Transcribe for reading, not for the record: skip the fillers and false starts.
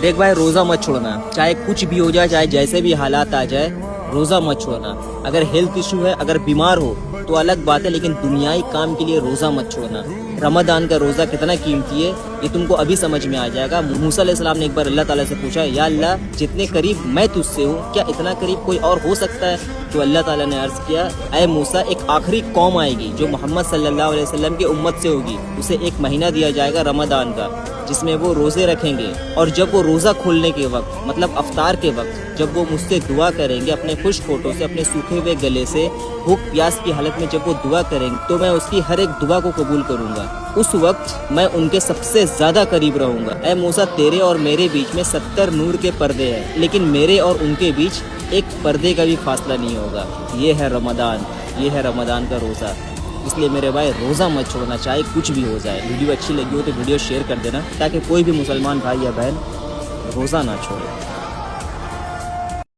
دیکھ بھائی روزہ مت چھوڑنا، چاہے کچھ بھی ہو جائے، چاہے جیسے بھی حالات آ جائے، روزہ مت چھوڑنا. اگر ہیلتھ ایشو ہے، اگر بیمار ہو تو الگ بات ہے، لیکن دنیائی کام کے لیے روزہ مت چھوڑنا. رمضان کا روزہ کتنا قیمتی ہے یہ تم کو ابھی سمجھ میں آ جائے گا. موسیٰ علیہ السلام نے ایک بار اللہ تعالیٰ سے پوچھا، یا اللہ جتنے قریب میں تجھ سے ہوں کیا اتنا قریب کوئی اور ہو سکتا ہے؟ تو اللہ تعالیٰ نے عرض کیا، اے موسیٰ ایک آخری قوم آئے گی جو محمد صلی اللہ علیہ وسلم کی امت سے ہوگی، اسے ایک مہینہ دیا جائے گا رمضان کا، جس میں وہ روزے رکھیں گے، اور جب وہ روزہ کھولنے کے وقت مطلب افطار کے وقت جب وہ مجھ سے دعا کریں گے اپنے خشک ہونٹوں سے، اپنے سوکھے ہوئے گلے سے، بھوک پیاس کی حالت میں جب وہ دعا کریں گے تو میں اس کی ہر ایک دعا کو قبول کروں گا. اس وقت میں ان کے سب سے زیادہ قریب رہوں گا. اے موسیٰ تیرے اور میرے بیچ میں 70 نور کے پردے ہیں، لیکن میرے اور ان کے بیچ ایک پردے کا بھی فاصلہ نہیں ہوگا. یہ ہے رمضان، یہ ہے رمضان کا روزہ. اس لیے میرے بھائی روزہ مت چھوڑنا، چاہے کچھ بھی ہو جائے. ویڈیو اچھی لگی ہو تو ویڈیو شیئر کر دینا تاکہ کوئی بھی مسلمان بھائی یا بہن روزہ نہ چھوڑے.